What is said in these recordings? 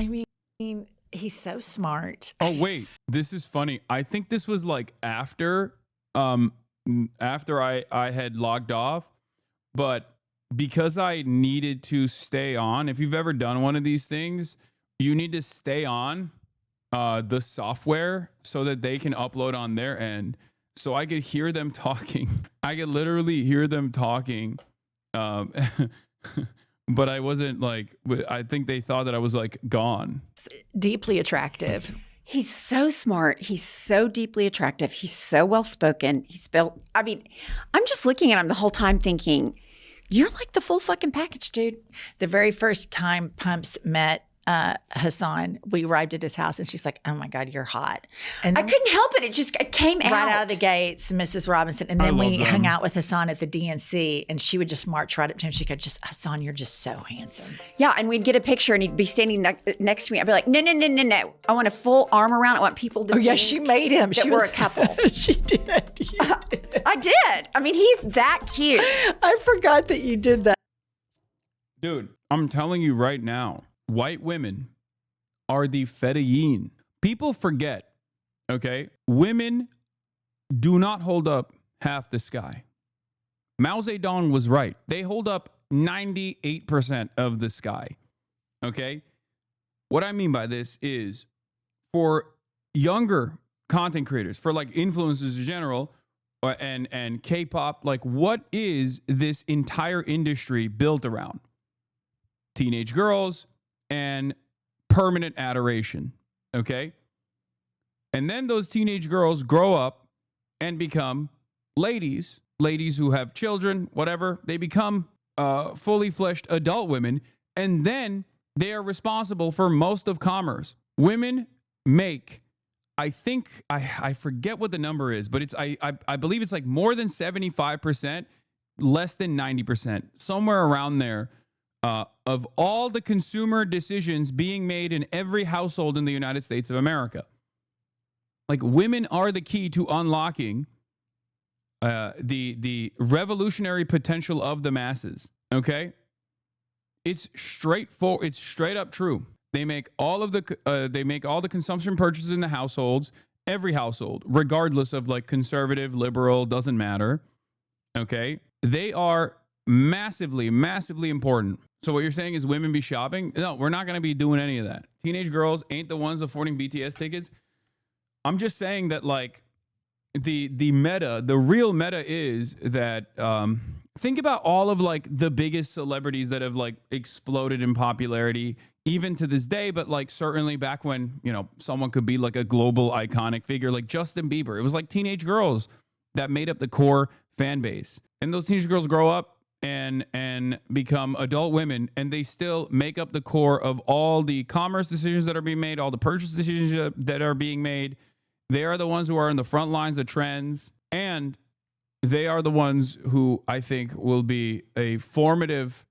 I mean, he's so smart. Oh, wait. This is funny. I think this was like after I had logged off, but because I needed to stay on, if you've ever done one of these things, you need to stay on the software so that they can upload on their end. So I could hear them talking. I could literally hear them talking. But I wasn't like, I think they thought that I was like gone. Deeply attractive. He's so smart. He's so deeply attractive. He's so well spoken. He's built. I mean, I'm just looking at him the whole time thinking, you're like the full fucking package, dude. The very first time Pumps met Hassan, we arrived at his house and she's like, oh my God, you're hot. And I couldn't help it. It came out. Right out of the gates, Mrs. Robinson. And then we hung out with Hassan at the DNC and she would just march right up to him. She could just, Hassan, you're just so handsome. Yeah. And we'd get a picture and he'd be standing next to me. I'd be like, no. I want a full arm around. I want people to yeah, she made him. That we're a couple. She did. I did. I mean, he's that cute. I forgot that you did that. Dude, I'm telling you right now, white women are the fedayeen. People forget, okay? Women do not hold up half the sky. Mao Zedong was right. They hold up 98% of the sky, okay? What I mean by this is for younger content creators, for like influencers in general, and K-pop, like what is this entire industry built around? Teenage girls and permanent adoration, okay? And then those teenage girls grow up and become ladies who have children, whatever. They become fully fleshed adult women, and then they are responsible for most of commerce. Women make, I think, I forget what the number is, but it's I believe it's like more than 75%, less than 90%, somewhere around there. Of all the consumer decisions being made in every household in the United States of America. Like women are the key to unlocking the revolutionary potential of the masses. Okay, it's straightforward. It's straight up true. They make all of the consumption purchases in the households, every household, regardless of like conservative, liberal, doesn't matter. Okay, they are massively important. So what you're saying is women be shopping? No, we're not going to be doing any of that. Teenage girls ain't the ones affording BTS tickets. I'm just saying that like the real meta is that think about all of like the biggest celebrities that have like exploded in popularity even to this day, but like certainly back when, you know, someone could be like a global iconic figure like Justin Bieber. It was like teenage girls that made up the core fan base. And those teenage girls grow up and become adult women, and they still make up the core of all the commerce decisions that are being made, all the purchase decisions that are being made. They are the ones who are in the front lines of trends, and they are the ones who I think will be a formative.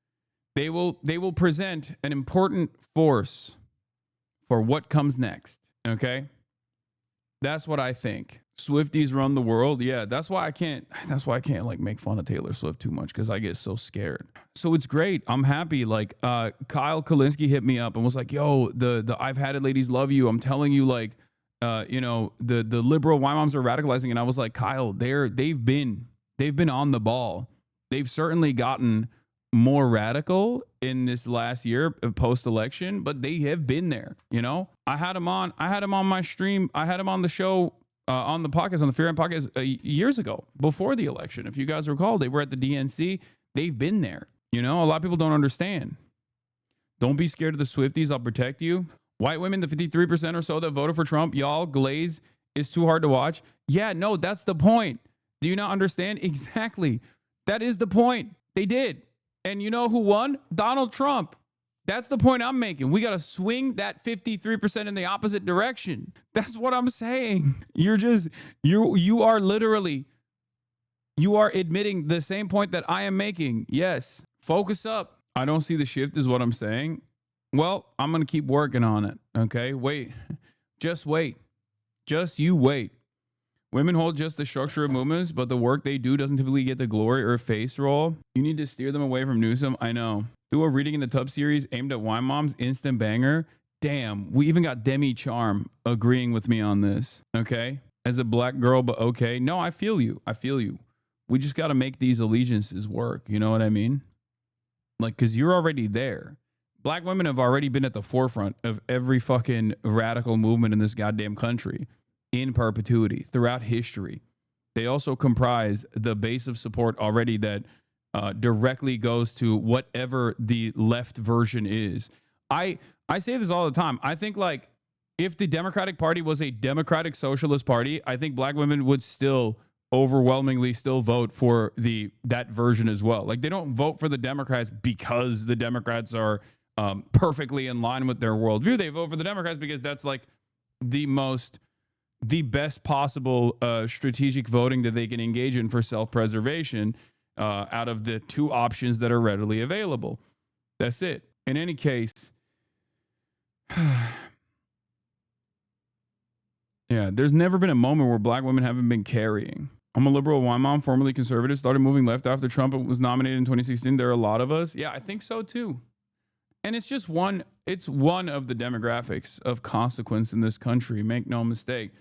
They will present an important force for what comes next. Okay, that's what I think. Swifties run the world. Yeah, that's why I can't like make fun of Taylor Swift too much, because I get so scared. So it's great. I'm happy. Like Kyle Kalinske hit me up and was like, yo, the I've Had It ladies love you. I'm telling you, like, you know, the liberal Y moms are radicalizing. And I was like, Kyle, they've been on the ball. They've certainly gotten more radical in this last year post-election, but they have been there. You know, I had him on my stream. I had him on the show. On the podcast, on the Fear and Podcast years ago, before the election. If you guys recall, they were at the DNC. They've been there. You know, a lot of people don't understand. Don't be scared of the Swifties. I'll protect you. White women, the 53% or so that voted for Trump, y'all, glaze is too hard to watch. Yeah, no, that's the point. Do you not understand? Exactly. That is the point. They did. And you know who won? Donald Trump. That's the point I'm making. We got to swing that 53% in the opposite direction. That's what I'm saying. You are admitting the same point that I am making. Yes. Focus up. I don't see the shift is what I'm saying. Well, I'm going to keep working on it. Okay. Wait. Just wait. Just you wait. Women hold just the structure of movements, but the work they do doesn't typically get the glory or face roll. You need to steer them away from Newsom. I know. Do a Reading in the Tub series aimed at Y moms, instant banger. damn, we even got Demi Charm agreeing with me on this. Okay. As a black girl, but okay. No, I feel you. I feel you. We just got to make these allegiances work. You know what I mean? Like, because you're already there. Black women have already been at the forefront of every fucking radical movement in this goddamn country in perpetuity throughout history. They also comprise the base of support already that directly goes to whatever the left version is. I say this all the time. I think, like, if the Democratic Party was a democratic socialist party, I think black women would still overwhelmingly still vote for that version as well. Like, they don't vote for the Democrats because the Democrats are perfectly in line with their worldview. They vote for the Democrats because that's like the best possible strategic voting that they can engage in for self-preservation out of the two options that are readily available. That's it. In any case, yeah, there's never been a moment where black women haven't been carrying. I'm a liberal wine mom, formerly conservative, started moving left after Trump was nominated in 2016. There are a lot of us. Yeah, I think so too. And it's just one of the demographics of consequence in this country. Make no mistake.